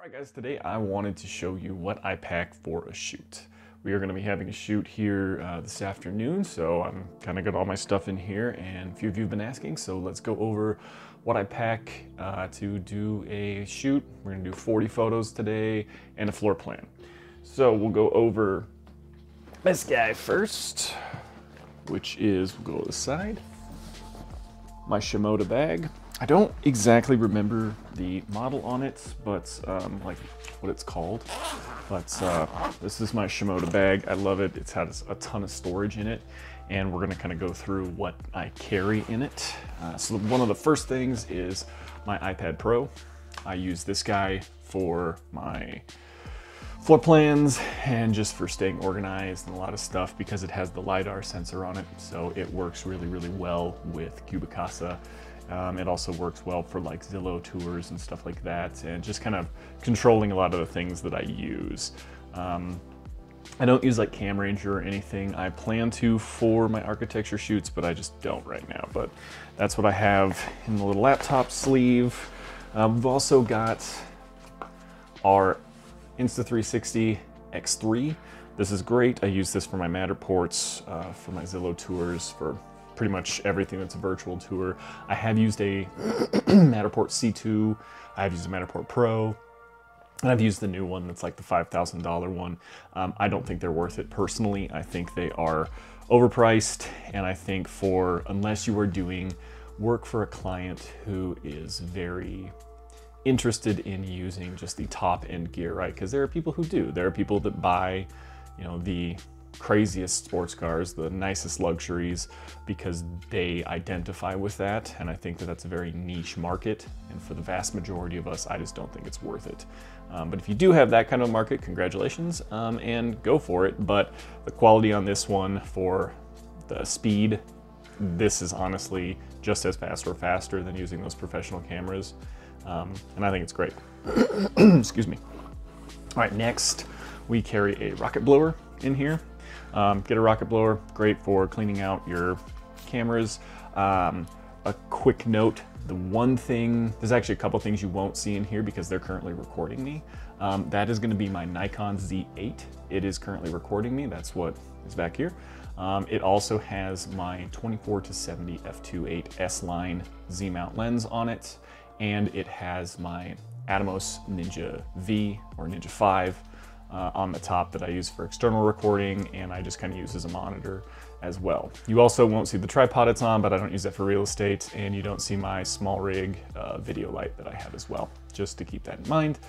Alright guys, today I wanted to show you what I pack for a shoot. We are going to be having a shoot here this afternoon, so I'm kind of got all my stuff in here, and a few of you have been asking, so let's go over what I pack to do a shoot. We're going to do 40 photos today and a floor plan. So we'll go over this guy first, which is, we'll go to the side, my Shimoda bag. I don't exactly remember the model on it, but like what it's called. But this is my Shimoda bag. I love it. It has a ton of storage in it, and we're gonna kind of go through what I carry in it. So one of the first things is my iPad Pro. I use this guy for my floor plans and just for staying organized and a lot of stuff because it has the LiDAR sensor on it. So it works really, really well with Cubicasa. It also works well for like Zillow tours and stuff like that, and just kind of controlling a lot of the things that I use. I don't use like Cam Ranger or anything. I plan to for my architecture shoots, but I just don't right now. But that's what I have in the little laptop sleeve. We've also got our Insta360 X3. This is great. I use this for my Matterports, for my Zillow tours, for pretty much everything that's a virtual tour. I have used a Matterport C2, I have used a Matterport Pro, and I've used the new one that's like the $5,000 one. I don't think they're worth it personally. I think they are overpriced, and I think unless you are doing work for a client who is very interested in using just the top end gear, right? Because there are people who do. There are people that buy, you know, the craziest sports cars, the nicest luxuries, because they identify with that, and I think that that's a very niche market, and for the vast majority of us, I just don't think it's worth it. But if you do have that kind of market, congratulations, and go for it. But the quality on this one, for the speed, this is honestly just as fast or faster than using those professional cameras, and I think it's great. Excuse me. All right, next we carry a rocket blower in here. Get a rocket blower, great for cleaning out your cameras. A quick note, there's actually a couple things you won't see in here because they're currently recording me. That is gonna be my Nikon Z8. It is currently recording me, that's what is back here. It also has my 24-70 f2.8 S-line Z-mount lens on it, and it has my Atomos Ninja V or Ninja 5 on the top that I use for external recording, and I just kind of use as a monitor as well. You also won't see the tripod it's on, but I don't use that for real estate, and you don't see my SmallRig video light that I have as well, just to keep that in mind.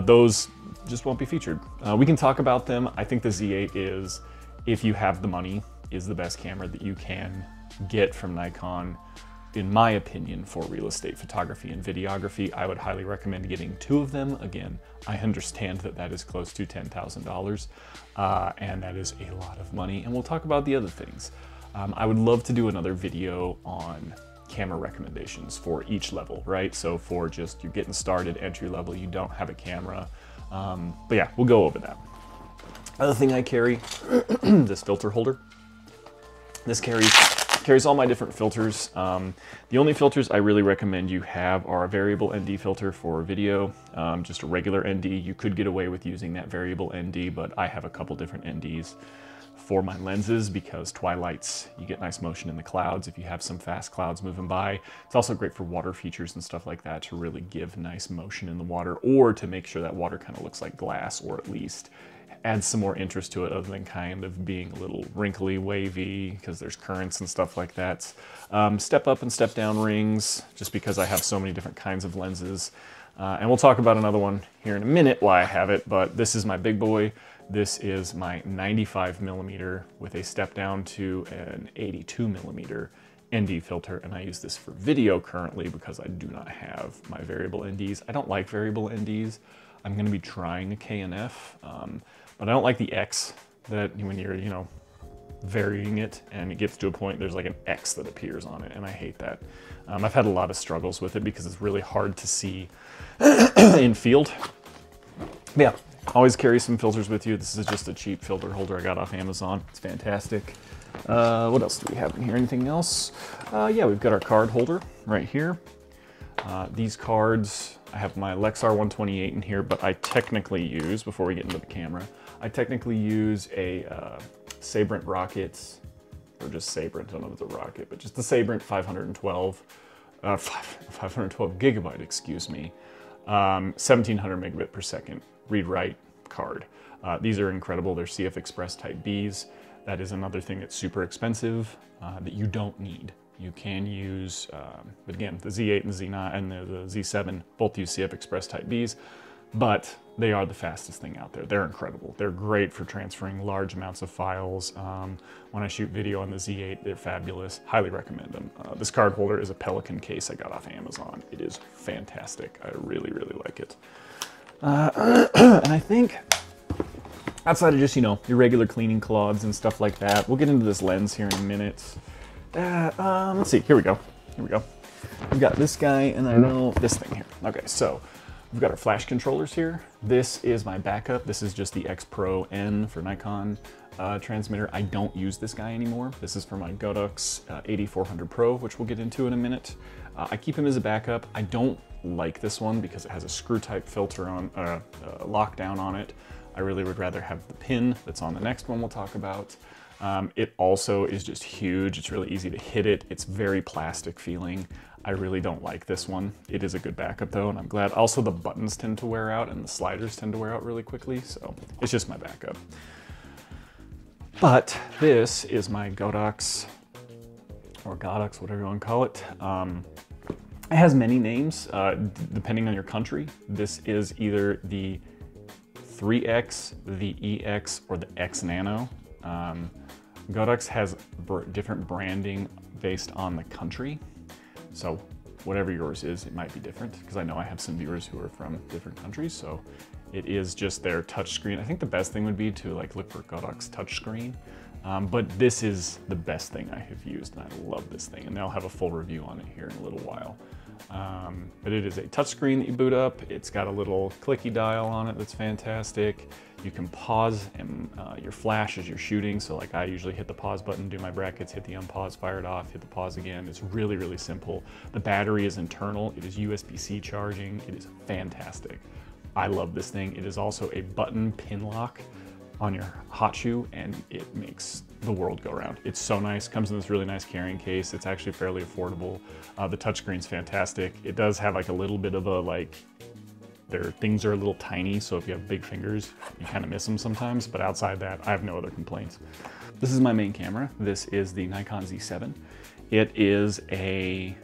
Those just won't be featured. We can talk about them. I think the Z8 is, if you have the money, is the best camera that you can get from Nikon, in my opinion, for real estate photography and videography. I would highly recommend getting two of them. Again, I understand that that is close to $10,000, and that is a lot of money, and we'll talk about the other things. I would love to do another video on camera recommendations for each level, right? So for just you're getting started, entry level, you don't have a camera. But yeah, we'll go over that. Other thing I carry, this filter holder. This carries all my different filters. The only filters I really recommend you have are a variable ND filter for video, just a regular ND. You could get away with using that variable ND, but I have a couple different NDs for my lenses because twilights, you get nice motion in the clouds if you have some fast clouds moving by. It's also great for water features and stuff like that to really give nice motion in the water, or to make sure that water kind of looks like glass, or at least adds some more interest to it other than kind of being a little wrinkly, wavy, because there's currents and stuff like that. Step up and step down rings, just because I have so many different kinds of lenses. And we'll talk about another one here in a minute why I have it, but this is my big boy. This is my 95mm with a step down to an 82mm ND filter, and I use this for video currently because I do not have my variable NDs. I don't like variable NDs. I'm gonna be trying a K&F, but I don't like the X, that when you're, you know, varying it and it gets to a point there's like an X that appears on it, and I hate that. I've had a lot of struggles with it because it's really hard to see in field. But yeah, always carry some filters with you. This is just a cheap filter holder I got off Amazon. It's fantastic. What else do we have in here? Anything else? Yeah, we've got our card holder right here. These cards, I have my Lexar 128 in here, but I technically use, before we get into the camera, I technically use a Sabrent rockets, or just Sabrent, I don't know if it's a rocket, but just the Sabrent 512 gigabyte, excuse me, 1700 megabit per second read-write card. These are incredible. They're CF Express Type Bs. That is another thing that's super expensive that you don't need. You can use, but again, the Z8 and the Z9 and the Z7 both use CF Express Type Bs, but they are the fastest thing out there. They're incredible. They're great for transferring large amounts of files. When I shoot video on the Z8, they're fabulous. Highly recommend them. This card holder is a Pelican case I got off Amazon. It is fantastic. I really, really like it. And I think outside of just, you know, your regular cleaning cloths and stuff like that, we'll get into this lens here in a minute. Let's see, here we go. Here we go. We've got this guy and I know this thing here. Okay, so we've got our flash controllers here. This is my backup. This is just the X Pro N for Nikon transmitter. I don't use this guy anymore. This is for my Godox AD400Pro, which we'll get into in a minute. I keep him as a backup. I don't like this one because it has a screw type filter on, lockdown on it. I really would rather have the pin that's on the next one we'll talk about. It also is just huge. It's really easy to hit it. It's very plastic feeling. I really don't like this one. It is a good backup though, and I'm glad. Also, the buttons tend to wear out and the sliders tend to wear out really quickly, so it's just my backup. But this is my Godox, or Godox, whatever you want to call it. It has many names, depending on your country. This is either the 3X, the EX, or the X Nano. Godox has different branding based on the country. So whatever yours is, it might be different, because I know I have some viewers who are from different countries, so it is just their touchscreen. I think the best thing would be to like look for Godox touchscreen, but this is the best thing I have used, and I love this thing, and I'll have a full review on it here in a little while. But it is a touchscreen that you boot up. It's got a little clicky dial on it that's fantastic. You can pause and, your flash as you're shooting. So like I usually hit the pause button, do my brackets, hit the unpause, fire it off, hit the pause again. It's really, really simple. The battery is internal. It is USB-C charging. It is fantastic. I love this thing. It is also a button pin lock on your hot shoe, and it makes the world go round. It's so nice. Comes in this really nice carrying case. It's actually fairly affordable. The touchscreen's fantastic. It does have like a little bit of a like, things are a little tiny, so if you have big fingers, you kind of miss them sometimes, but outside that, I have no other complaints. This is my main camera. This is the Nikon Z7. It is a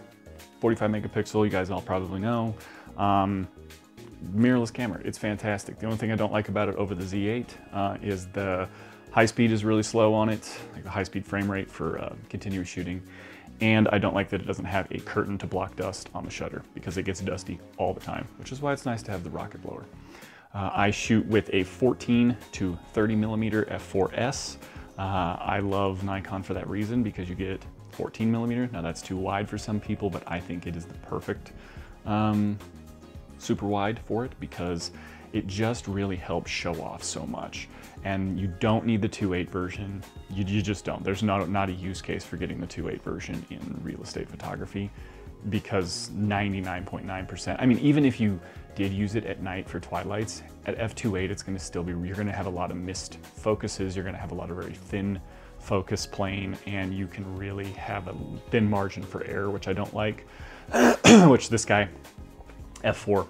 45 megapixel, you guys all probably know. Mirrorless camera, it's fantastic. The only thing I don't like about it over the Z8 is the high speed is really slow on it, like the high speed frame rate for continuous shooting. And I don't like that it doesn't have a curtain to block dust on the shutter, because it gets dusty all the time, which is why it's nice to have the rocket blower. I shoot with a 14 to 30 millimeter f4S. I love Nikon for that reason, because you get 14 millimeter. Now that's too wide for some people, but I think it is the perfect super wide for it, because it just really helps show off so much. And you don't need the 2.8 version. You just don't. There's not a use case for getting the 2.8 version in real estate photography, because 99.9%, I mean, even if you did use it at night for twilights, at f2.8 it's going to still be, you're going to have a lot of missed focuses, you're going to have a lot of very thin focus plane, and you can really have a thin margin for error, which I don't like, which this guy, f4,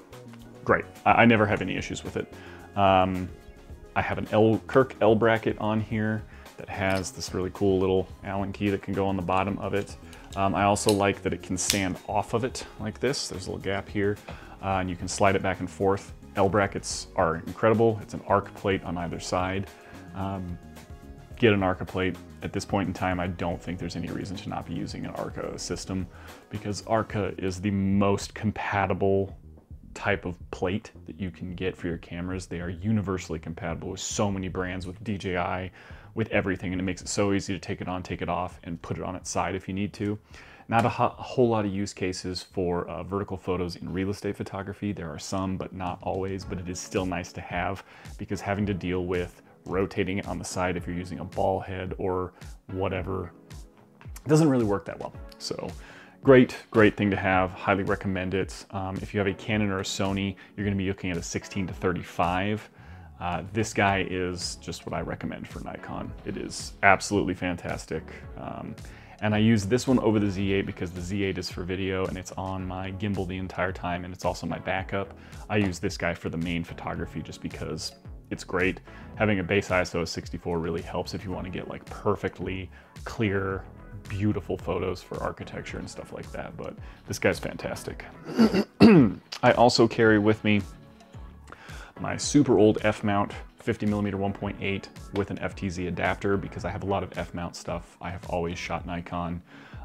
great. I never have any issues with it. I have an Kirk L bracket on here that has this really cool little Allen key that can go on the bottom of it. I also like that it can stand off of it like this. There's a little gap here, and you can slide it back and forth. L brackets are incredible. It's an ARC plate on either side. Get an ARCA plate. At this point in time, I don't think there's any reason to not be using an ARCA system, because ARCA is the most compatible type of plate that you can get for your cameras. They are universally compatible with so many brands, with DJI, with everything, and it makes it so easy to take it on, take it off, and put it on its side if you need to. Not a whole lot of use cases for vertical photos in real estate photography. There are some, but not always, but it is still nice to have, because having to deal with rotating it on the side if you're using a ball head or whatever, it doesn't really work that well. So great thing to have. Highly recommend it. If you have a Canon or a Sony, you're going to be looking at a 16 to 35. This guy is just what I recommend for Nikon. It is absolutely fantastic. And I use this one over the Z8 because the Z8 is for video and it's on my gimbal the entire time, and it's also my backup. I use this guy for the main photography just because it's great. Having a base ISO of 64 really helps if you want to get like perfectly clear, beautiful photos for architecture and stuff like that, but this guy's fantastic. I also carry with me my super old F-mount 50mm 1.8 with an FTZ adapter because I have a lot of F-mount stuff. I have always shot Nikon.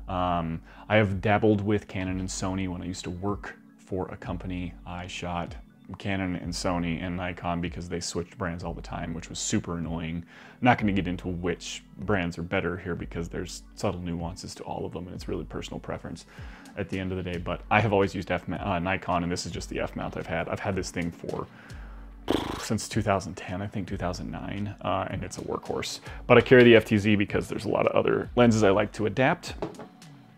I have dabbled with Canon and Sony. When I used to work for a company, I shot Canon and Sony and Nikon because they switched brands all the time, which was super annoying. I'm not going to get into which brands are better here because there's subtle nuances to all of them and it's really personal preference at the end of the day, but I have always used Nikon, and this is just the F-mount I've had. I've had this thing since 2010, I think 2009, and it's a workhorse. But I carry the FTZ because there's a lot of other lenses I like to adapt.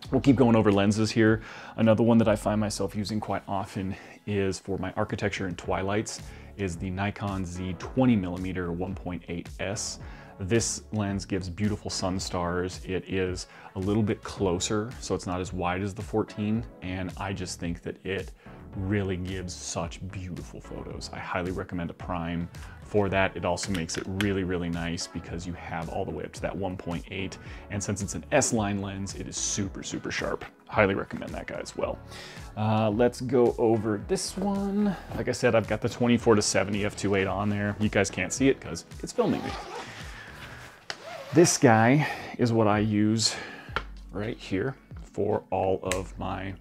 We'll keep going over lenses here. Another one that I find myself using quite often is for my architecture and twilights is the Nikon Z20mm 1.8S. This lens gives beautiful sun stars. It is a little bit closer, so it's not as wide as the 14, and I just think that it really gives such beautiful photos. I highly recommend a prime for that. It also makes it really nice because you have all the way up to that 1.8, and since it's an S-line lens, it is super sharp. Highly recommend that guy as well. Let's go over this one. Like I said, I've got the 24 to 70 f2.8 on there. You guys can't see it because it's filming me. This guy is what I use right here for all of my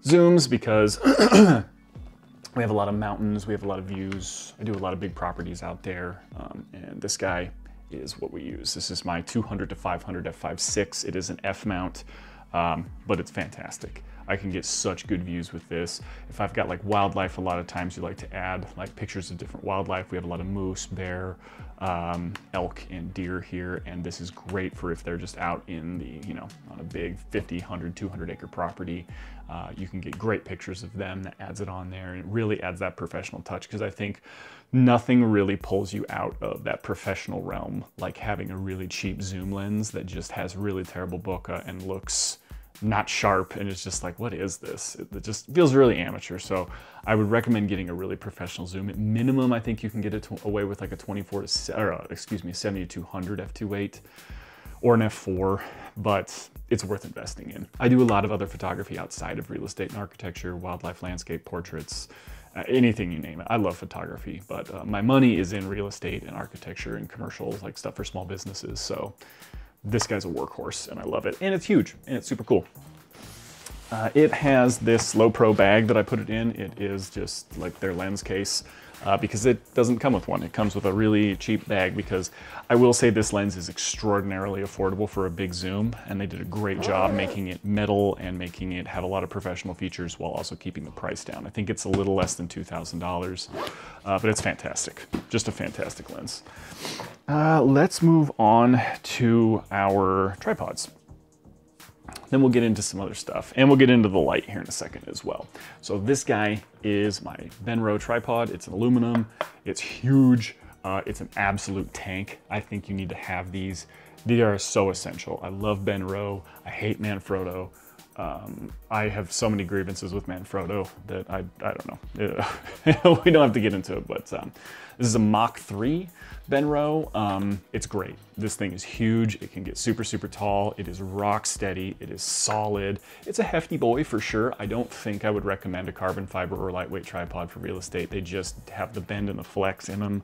zooms because we have a lot of mountains, we have a lot of views. I do a lot of big properties out there, and this guy is what we use. This is my 200 to 500 f5.6. It is an F-mount, but it's fantastic. I can get such good views with this. If I've got like wildlife, a lot of times you like to add like pictures of different wildlife. We have a lot of moose, bear, elk, and deer here, and this is great for if they're just out in the, you know, on a big 50, 100, 200 acre property. You can get great pictures of them. That adds it on there, and it really adds that professional touch because I think nothing really pulls you out of that professional realm like having a really cheap zoom lens that just has really terrible bokeh and looks not sharp, and it's just like, what is this? It just feels really amateur. So I would recommend getting a really professional zoom. At minimum, I think you can get it away with like a 24 to, or excuse me, 70 to 200 f2.8 or an f4, but it's worth investing in. I do a lot of other photography outside of real estate and architecture, wildlife, landscape, portraits, anything you name it. I love photography, but my money is in real estate and architecture and commercials, like stuff for small businesses. So this guy's a workhorse and I love it. And it's huge and it's super cool. It has this low pro bag that I put it in. It is just like their lens case because it doesn't come with one. It comes with a really cheap bag because I will say this lens is extraordinarily affordable for a big zoom, and they did a great job making it metal and making it have a lot of professional features while also keeping the price down. I think it's a little less than $2,000, but it's fantastic. Just a fantastic lens. Let's move on to our tripods. Then we'll get into some other stuff, and we'll get into the light here in a second as well. So this guy is my Benro tripod. It's an aluminum, it's huge, it's an absolute tank. I think you need to have these. They are so essential. I love Benro, I hate Manfrotto. I have so many grievances with Manfrotto that I don't know. We don't have to get into it, but this is a Mach 3 Benro. It's great. This thing is huge. It can get super tall. It is rock steady. It is solid. It's a hefty boy for sure. I don't think I would recommend a carbon fiber or lightweight tripod for real estate. They just have the bend and the flex in them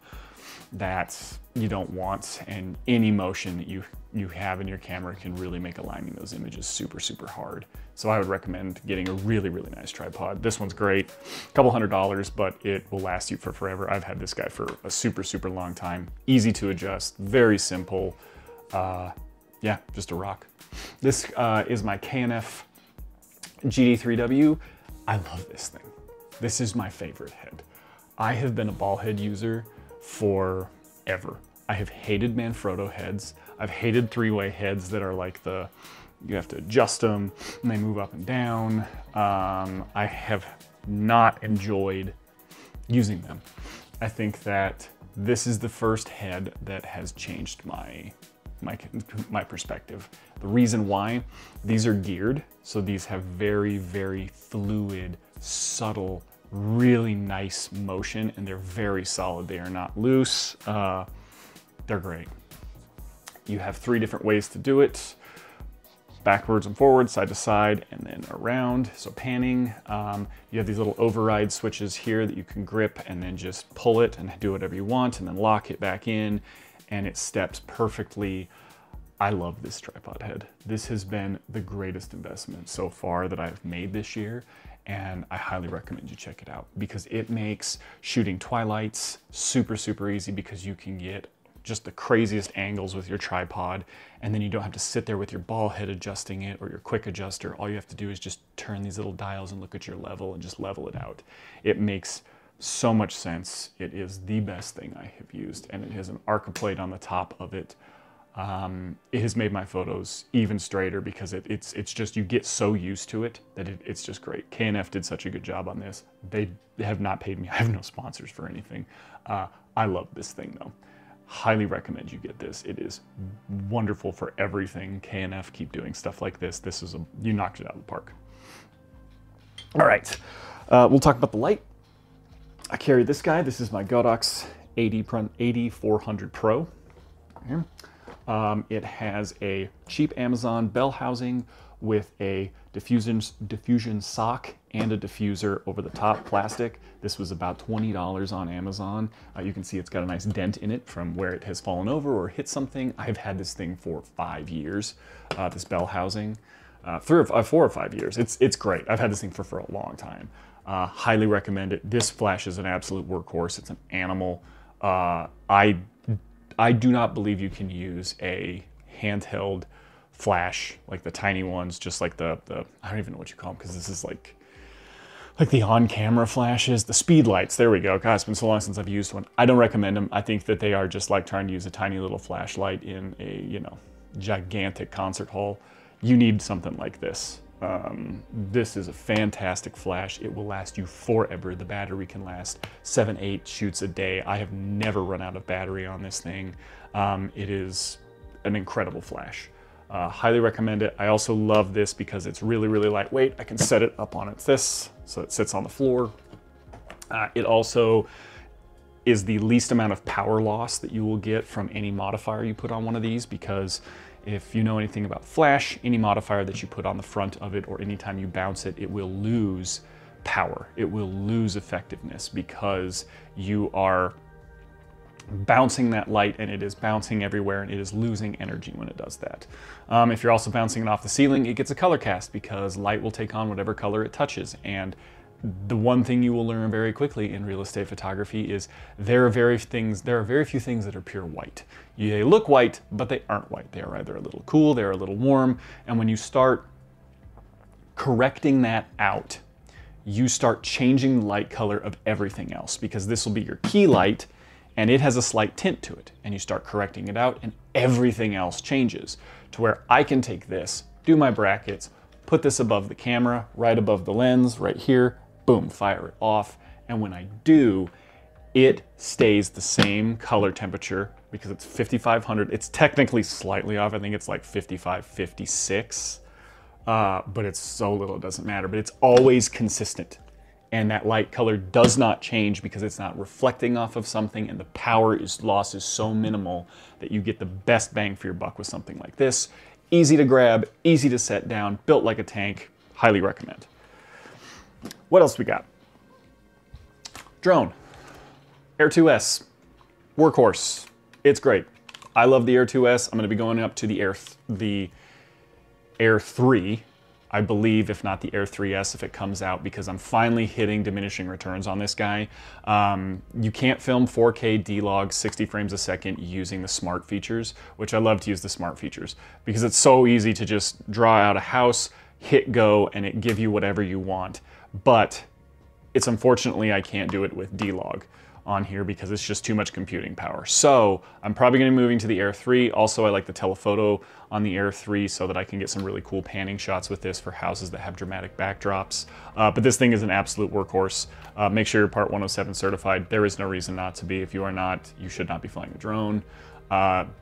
that you don't want, and any motion that you have in your camera can really make aligning those images super hard. So I would recommend getting a really nice tripod. This one's great, a couple $100, but it will last you for forever. I've had this guy for a super long time. Easy to adjust, very simple. Yeah, just a rock. This is my K&F GD3W. I love this thing. This is my favorite head. I have been a ball head user forever. I have hated Manfrotto heads. I've hated three-way heads that are like the You have to adjust them and they move up and down. I have not enjoyed using them. I think that this is the first head that has changed my perspective. The reason why, these are geared, so these have very, very fluid, subtle, really nice motion, and they're very solid. They are not loose. They're great. You have 3 different ways to do it: backwards and forward, side to side, and then around. So panning, you have these little override switches here that you can grip and then just pull it and do whatever you want, and then lock it back in, and it steps perfectly. I love this tripod head. This has been the greatest investment so far that I've made this year, and I highly recommend you check it out because it makes shooting twilights super, super easy because you can get just the craziest angles with your tripod, and then you don't have to sit there with your ball head adjusting it or your quick adjuster. All you have to do is just turn these little dials and look at your level and just level it out. It makes so much sense. It is the best thing I have used, and it has an Arca plate on the top of it. It has made my photos even straighter because it's just, you get so used to it that it's just great. K&F did such a good job on this. They have not paid me. I have no sponsors for anything. I love this thing though. Highly recommend you get this. It is wonderful for everything. K&F, keep doing stuff like this. This is you knocked it out of the park. All right, we'll talk about the light. I carry this guy. This is my Godox AD400Pro. Here. It has a cheap Amazon bell housing with a diffusion sock and a diffuser over the top plastic. This was about $20 on Amazon. You can see it's got a nice dent in it from where it has fallen over or hit something. I've had this thing for 5 years, this bell housing, 4 or 5 years. It's great. I've had this thing for a long time. Highly recommend it. This flash is an absolute workhorse. It's an animal. I do not believe you can use a handheld flash like the tiny ones, just like the I don't even know what you call them because this is like the on-camera flashes, the speed lights. There we go. God, it's been so long since I've used one. I don't recommend them. I think that they are just like trying to use a tiny little flashlight in a, you know, gigantic concert hall. You need something like this. This is a fantastic flash. It will last you forever. The battery can last 7-8 shoots a day. I have never run out of battery on this thing. It is an incredible flash. Highly recommend it. I also love this because it's really, really lightweight. I can set it up on this, so it sits on the floor. It also is the least amount of power loss that you will get from any modifier you put on one of these, because if you know anything about flash, any modifier that you put on the front of it or anytime you bounce it, it will lose power. It will lose effectiveness because you are bouncing that light and it is bouncing everywhere and it is losing energy when it does that. If you're also bouncing it off the ceiling, it gets a color cast because light will take on whatever color it touches. And the one thing you will learn very quickly in real estate photography is there are very few things that are pure white. They look white, but they aren't white. They are either a little cool, they're a little warm, and when you start correcting that out, you start changing the light color of everything else, because this will be your key light and it has a slight tint to it, and you start correcting it out and everything else changes to where I can take this, do my brackets, put this above the camera, right above the lens, right here, boom, fire it off. And when I do, it stays the same color temperature because it's 5500. It's technically slightly off. I think it's like 55, 56, but it's so little, it doesn't matter, but it's always consistent. And that light color does not change because it's not reflecting off of something, and the power loss is so minimal that you get the best bang for your buck with something like this. Easy to grab, easy to set down, built like a tank. Highly recommend. What else we got? Drone. Air 2S. Workhorse. It's great. I love the Air 2S. I'm going to be going up to the Air 3, I believe, if not the Air 3S if it comes out, because I'm finally hitting diminishing returns on this guy. You can't film 4K D-Log 60 frames a second using the smart features, which I love to use the smart features because it's so easy to just draw out a house, hit go, and it give you whatever you want. But it's unfortunately I can't do it with D-Log. on here because it's just too much computing power. So I'm probably going to be moving to the Air 3. Also, I like the telephoto on the Air 3 so that I can get some really cool panning shots with this for houses that have dramatic backdrops. But this thing is an absolute workhorse. Make sure you're Part 107 certified. There is no reason not to be. If you are not, you should not be flying a drone.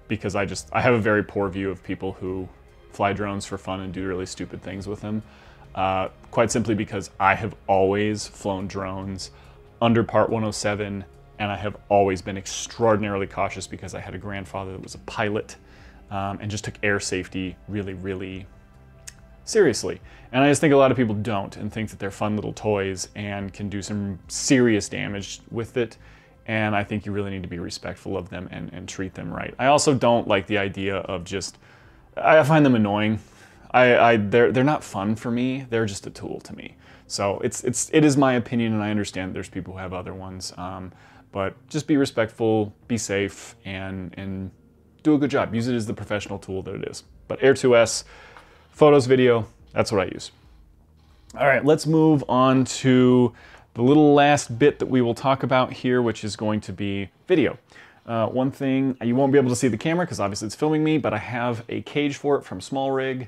Because I have a very poor view of people who fly drones for fun and do really stupid things with them. Quite simply because I have always flown drones under Part 107, and I have always been extraordinarily cautious because I had a grandfather that was a pilot and just took air safety really, really seriously. And I just think a lot of people don't and think that they're fun little toys and can do some serious damage with it. And I think you really need to be respectful of them and treat them right. I also don't like the idea of just, I find them annoying. They're not fun for me. They're just a tool to me. So it is my opinion, and I understand there's people who have other ones. But just be respectful, be safe, and do a good job. Use it as the professional tool that it is. But Air 2S, photos, video, that's what I use. All right, let's move on to the little last bit that we will talk about here, which is going to be video. One thing, you won't be able to see the camera because obviously it's filming me, but I have a cage for it from SmallRig.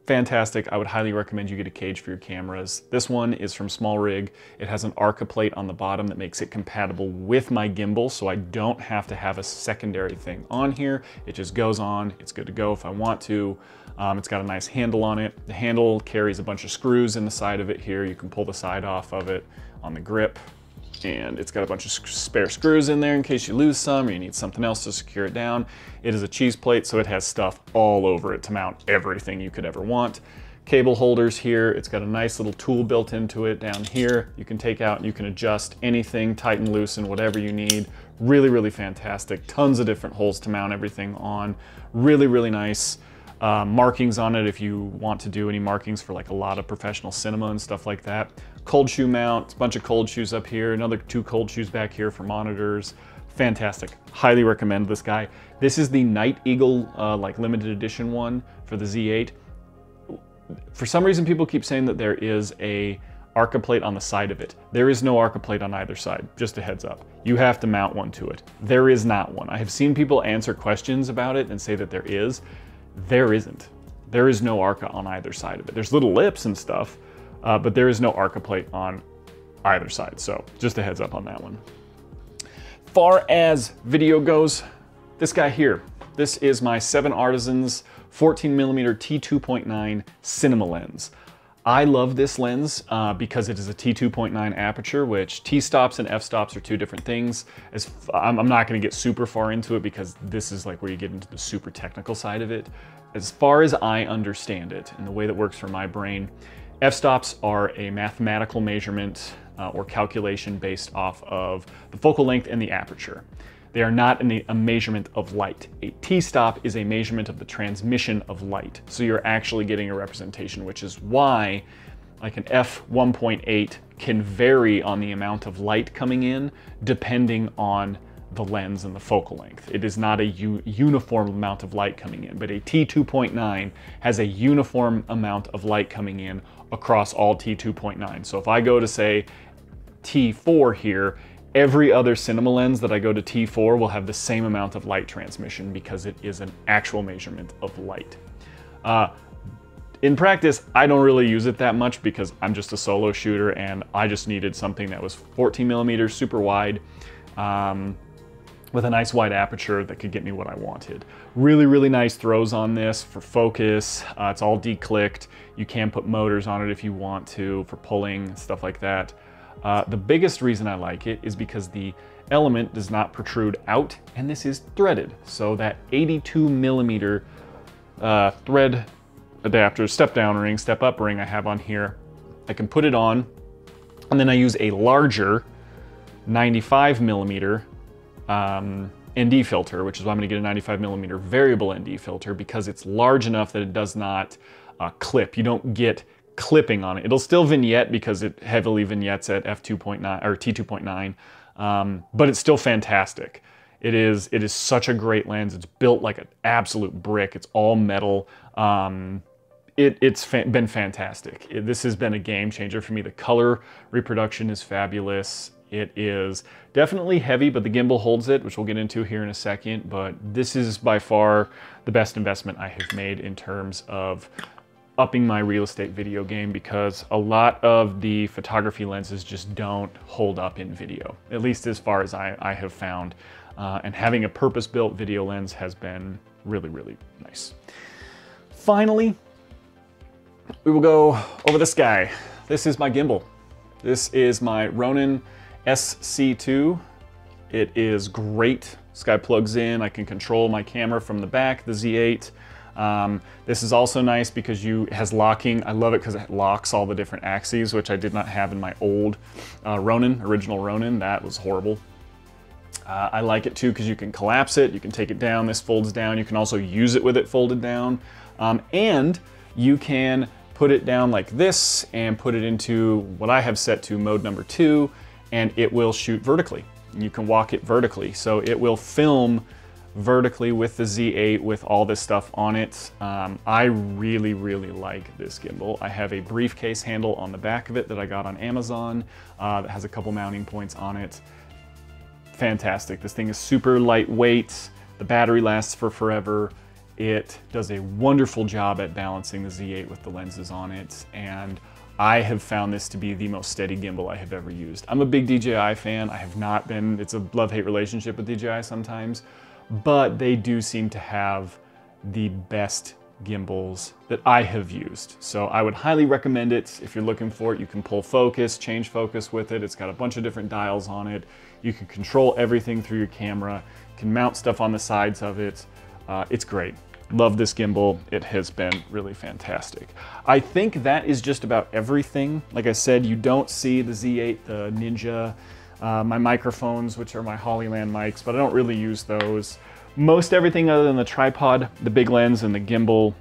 Fantastic. I would highly recommend you get a cage for your cameras. This one is from SmallRig. It has an Arca plate on the bottom that makes it compatible with my gimbal, so I don't have to have a secondary thing on here. It just goes on. It's good to go if I want to. It's got a nice handle on it. The handle carries a bunch of screws in the side of it here. You can pull the side off of it on the grip. And it's got a bunch of spare screws in there in case you lose some or you need something else to secure it down. It is a cheese plate, so it has stuff all over it to mount everything you could ever want. Cable holders here. It's got a nice little tool built into it down here. You can take out and you can adjust anything, tighten, loosen, whatever you need. Really, really fantastic. Tons of different holes to mount everything on. Really, really nice. Markings on it if you want to do any markings for like a lot of professional cinema and stuff like that. Cold shoe mount, a bunch of cold shoes up here, another 2 cold shoes back here for monitors. Fantastic. Highly recommend this guy. This is the Night Eagle like limited edition one for the Z8. For some reason people keep saying that there is a Arca plate on the side of it. There is no Arca plate on either side, just a heads up. You have to mount one to it. There is not one. I have seen people answer questions about it and say that there is. There isn't. There is no Arca on either side of it. There's little lips and stuff, but there is no Arca plate on either side. So just a heads up on that one. Far as video goes, this guy here, this is my Zartisans 14mm t2.9 cinema lens. I love this lens because it is a t2.9 aperture, which t-stops and f-stops are 2 different things. I'm not gonna get super far into it because this is like where you get into the super technical side of it. As far as I understand it, and the way that works for my brain, f-stops are a mathematical measurement or calculation based off of the focal length and the aperture. They are not a measurement of light. A t-stop is a measurement of the transmission of light. So you're actually getting a representation, which is why like an f1.8 can vary on the amount of light coming in depending on the lens and the focal length. It is not a uniform amount of light coming in, but a t2.9 has a uniform amount of light coming in across all t2.9. So if I go to say t4 here, every other cinema lens that I go to T4 will have the same amount of light transmission because it is an actual measurement of light. In practice, I don't really use it that much because I'm just a solo shooter and I just needed something that was 14mm super wide with a nice wide aperture that could get me what I wanted. Really, really nice throws on this for focus. It's all declicked. You can put motors on it if you want to for pulling, stuff like that. The biggest reason I like it is because the element does not protrude out and this is threaded. So that 82mm thread adapter, step down ring, step up ring I have on here, I can put it on and then I use a larger 95mm ND filter, which is why I'm gonna get a 95mm variable ND filter because it's large enough that it does not clip. You don't get clipping on it. It'll still vignette because it heavily vignettes at f2.9 or t2.9, but it's still fantastic. It is such a great lens. It's built like an absolute brick. It's all metal. It's been fantastic. This has been a game changer for me. The color reproduction is fabulous. It is definitely heavy, but the gimbal holds it, which we'll get into here in a second. But this is by far the best investment I have made in terms of upping my real estate video game, because a lot of the photography lenses just don't hold up in video, at least as far as I have found. And having a purpose-built video lens has been really, really nice. Finally, we will go over this guy. This is my gimbal. This is my Ronin SC-2. It is great. This guy plugs in. I can control my camera from the back, the Z8. This is also nice because it has locking. I love it because it locks all the different axes, which I did not have in my old original Ronin. That was horrible. I like it too because you can collapse it, you can take it down, this folds down, you can also use it with it folded down, and you can put it down like this and put it into what I have set to mode number 2, and it will shoot vertically. You can walk it vertically, so it will film vertically with the Z8 with all this stuff on it. I really, really like this gimbal. I have a briefcase handle on the back of it that I got on Amazon that has a couple mounting points on it. Fantastic. This thing is super lightweight. The battery lasts for forever. It does a wonderful job at balancing the Z8 with the lenses on it, and I have found this to be the most steady gimbal I have ever used. I'm a big DJI fan. I have not been, it's a love-hate relationship with DJI sometimes, but they do seem to have the best gimbals that I have used. So I would highly recommend it. If you're looking for it, you can pull focus, change focus with it. It's got a bunch of different dials on it. You can control everything through your camera, you can mount stuff on the sides of it. It's great. Love this gimbal. It has been really fantastic. I think that is just about everything. Like I said, you don't see the Z8, the Ninja, my microphones, which are my Hollyland mics, but I don't really use those. Most everything other than the tripod, the big lens, and the gimbal,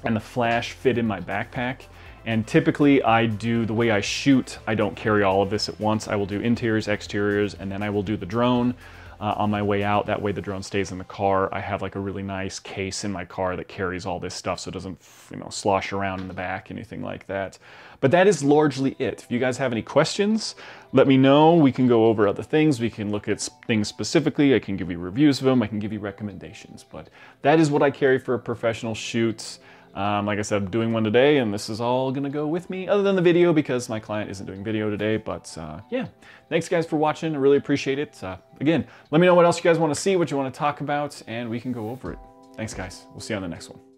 and the flash fit in my backpack. And typically I do, the way I shoot, I don't carry all of this at once. I will do interiors, exteriors, and then I will do the drone on my way out. That way the drone stays in the car. I have like a really nice case in my car that carries all this stuff so it doesn't, you know, slosh around in the back, anything like that. But that is largely it. If you guys have any questions, let me know. We can go over other things. We can look at things specifically. I can give you reviews of them. I can give you recommendations. But that is what I carry for a professional shoot. Like I said, I'm doing one today, and this is all gonna go with me, other than the video, because my client isn't doing video today. But yeah, thanks guys for watching. I really appreciate it. Again, let me know what else you guys want to see, what you want to talk about, and we can go over it. Thanks guys. We'll see you on the next one.